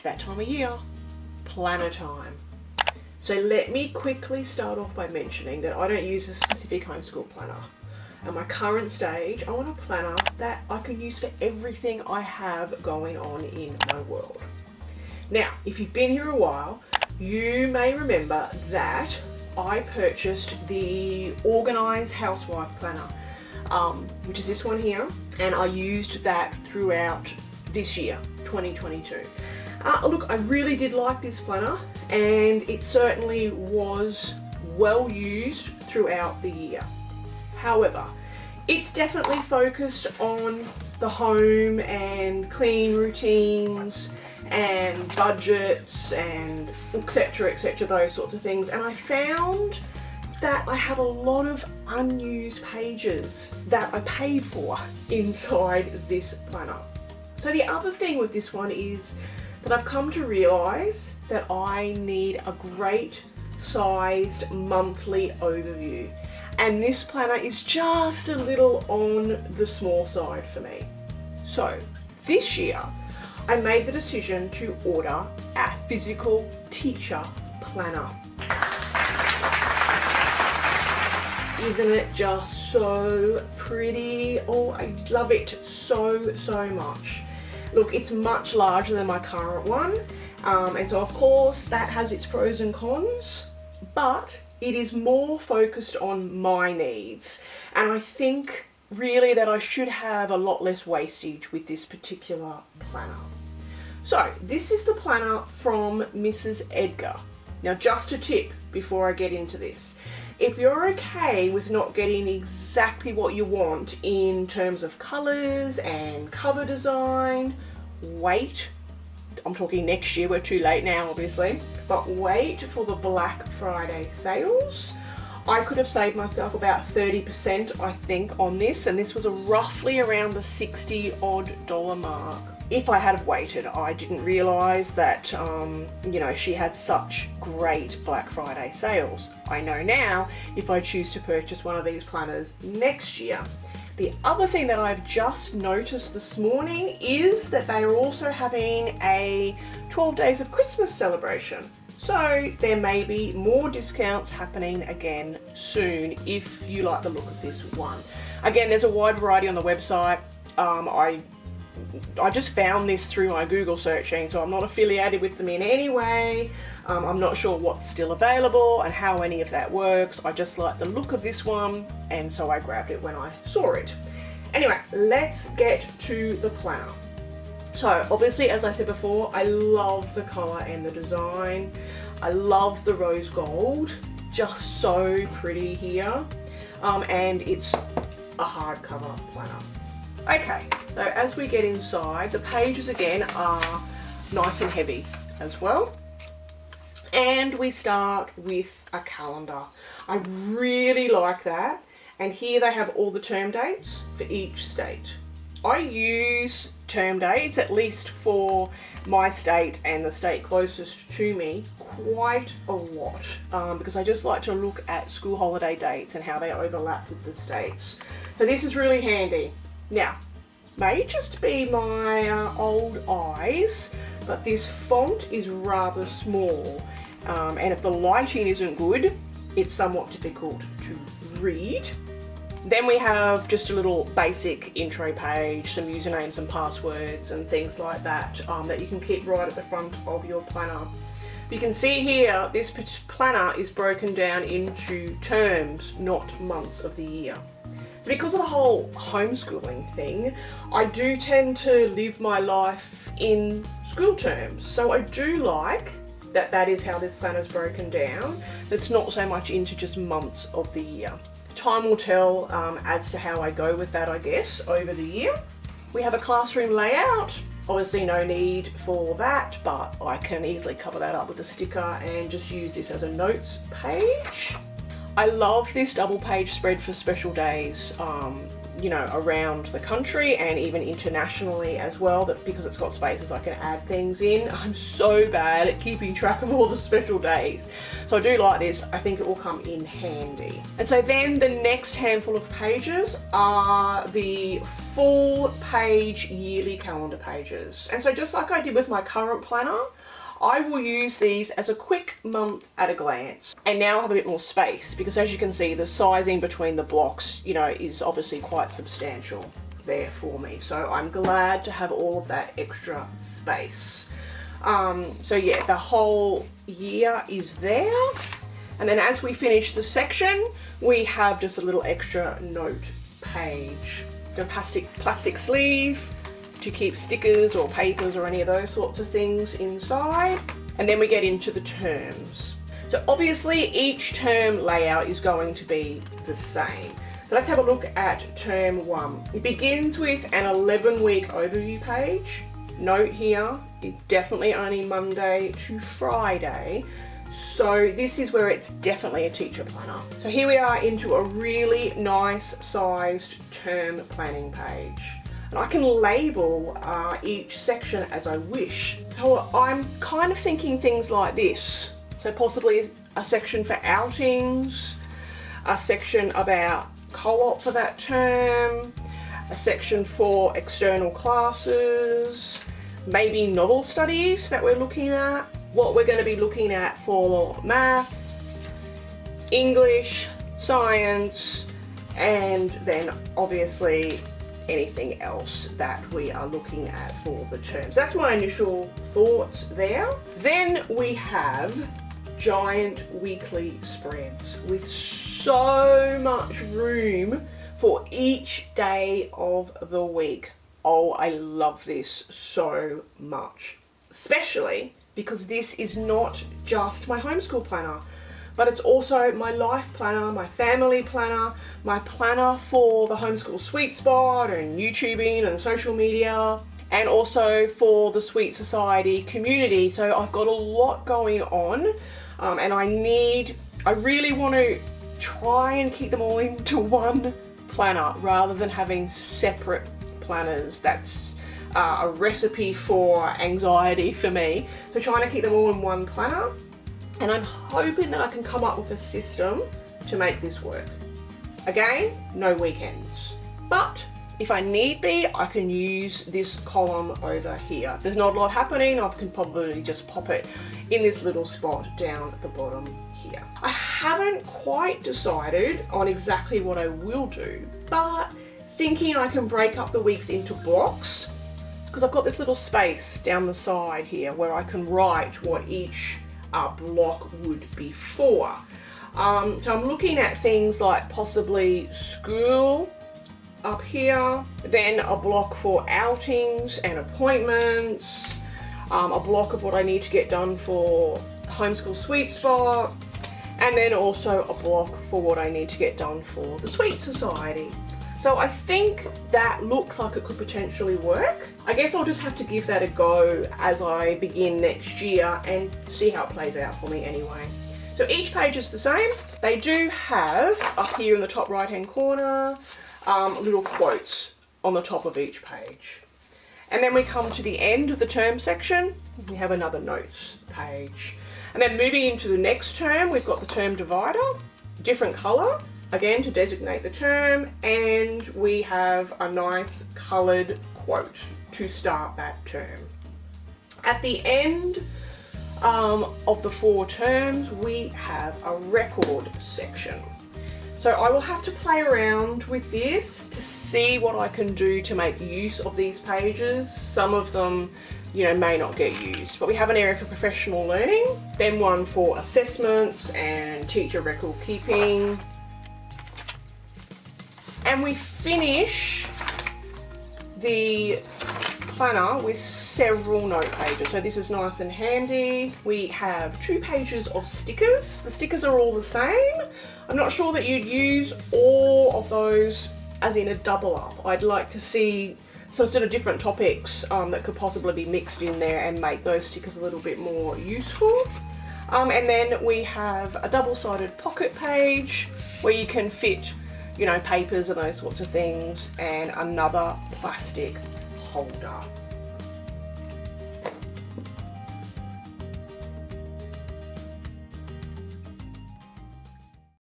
It's that time of year, planner time. So let me quickly start off by mentioning that I don't use a specific homeschool planner. At my current stage, I want a planner that I can use for everything I have going on in my world. Now, if you've been here a while, you may remember that I purchased the Organised Housewife Planner, which is this one here, and I used that throughout this year, 2022. Look, I really did like this planner, and it certainly was well used throughout the year. However, it's definitely focused on the home and clean routines and budgets and etc, those sorts of things, and I found that I have a lot of unused pages that I paid for inside this planner. So the other thing with this one is that I've come to realise that I need a great sized monthly overview, and this planner is just a little on the small side for me. So this year I made the decision to order a physical teacher planner. Isn't it just so pretty? Oh, I love it so much. Look, it's much larger than my current one, and so of course that has its pros and cons, but it is more focused on my needs, and I think really that I should have a lot less wastage with this particular planner. So this is the planner from Mrs. Edgar. Now, just a tip before I get into this. If you're okay with not getting exactly what you want in terms of colours and cover design, wait. I'm talking next year, we're too late now obviously, but wait for the Black Friday sales. I could have saved myself about 30% I think on this, and this was roughly around the $60 odd mark. If I had waited, I didn't realise that, you know, she had such great Black Friday sales. I know now if I choose to purchase one of these planners next year. The other thing that I've just noticed this morning is that they are also having a 12 Days of Christmas celebration. So there may be more discounts happening again soon if you like the look of this one. Again, there's a wide variety on the website. I just found this through my Google searching, so I'm not affiliated with them in any way. I'm not sure what's still available and how any of that works. I just like the look of this one, and so I grabbed it when I saw it. Anyway, let's get to the planner. So obviously, as I said before, I love the colour and the design. I love the rose gold, just so pretty here. And it's a hardcover planner. Okay, so as we get inside, the pages again are nice and heavy as well. And we start with a calendar. I really like that. And here they have all the term dates for each state. I use term dates, at least for my state and the state closest to me, quite a lot, because I just like to look at school holiday dates and how they overlap with the states. So this is really handy. Now, may just be my old eyes, but this font is rather small, and if the lighting isn't good, it's somewhat difficult to read. Then we have just a little basic intro page, some usernames and passwords and things like that, that you can keep right at the front of your planner. You can see here, this planner is broken down into terms, not months of the year. So because of the whole homeschooling thing, I do tend to live my life in school terms. So I do like that that is how this planner is broken down. It's not so much into just months of the year. Time will tell as to how I go with that, I guess, over the year. We have a classroom layout. Obviously no need for that, but I can easily cover that up with a sticker and just use this as a notes page. I love this double page spread for special days. you know, around the country and even internationally as well, that because it's got spaces I can add things in. I'm so bad at keeping track of all the special days. So I do like this. I think it will come in handy. And so then the next handful of pages are the full page yearly calendar pages. And so just like I did with my current planner, I will use these as a quick month at a glance. And now I have a bit more space because, as you can see, the sizing between the blocks, you know, is obviously quite substantial there for me. So I'm glad to have all of that extra space. So yeah, the whole year is there. And then as we finish the section, we have just a little extra note page. The plastic sleeve to keep stickers or papers or any of those sorts of things inside. And then we get into the terms. So obviously each term layout is going to be the same. So let's have a look at term 1. It begins with an 11-week overview page. Note here, it's definitely only Monday to Friday. So this is where it's definitely a teacher planner. So here we are into a really nice sized term planning page. And I can label each section as I wish. So I'm kind of thinking things like this. So possibly a section for outings, a section about co-op for that term, a section for external classes, maybe novel studies that we're looking at, what we're going to be looking at for maths, English, science, and then obviously anything else that we are looking at for the terms. That's my initial thoughts there. Then we have giant weekly spreads with so much room for each day of the week. Oh, I love this so much, especially because this is not just my homeschool planner, but it's also my life planner, my family planner, my planner for the Homeschool Sweet Spot and YouTubing and social media, and also for the Sweet Society community. So I've got a lot going on, and I really want to try and keep them all into one planner rather than having separate planners. That's a recipe for anxiety for me. So trying to keep them all in one planner. And I'm hoping that I can come up with a system to make this work. Again, no weekends. But if I need be, I can use this column over here. There's not a lot happening. I can probably just pop it in this little spot down at the bottom here. I haven't quite decided on exactly what I will do, but thinking I can break up the weeks into blocks, because I've got this little space down the side here where I can write what each block would be for. So I'm looking at things like possibly school up here, then a block for outings and appointments, a block of what I need to get done for Homeschool Sweet Spot, and then also a block for what I need to get done for the Sweet Society. So I think that looks like it could potentially work. I guess I'll just have to give that a go as I begin next year and see how it plays out for me anyway. So each page is the same. They do have, up here in the top right hand corner, little quotes on the top of each page. And then we come to the end of the term section, we have another notes page. And then moving into the next term, we've got the term divider, different colour, again to designate the term, and we have a nice coloured quote to start that term. At the end of the 4 terms, we have a record section. So I will have to play around with this to see what I can do to make use of these pages. Some of them, you know, may not get used, but we have an area for professional learning, then one for assessments and teacher record keeping. And we finish the planner with several note pages. So this is nice and handy. We have 2 pages of stickers. The stickers are all the same. I'm not sure that you'd use all of those as in a double up. I'd like to see some sort of different topics that could possibly be mixed in there and make those stickers a little bit more useful. And then we have a double-sided pocket page where you can fit you know, papers and those sorts of things, and another plastic holder.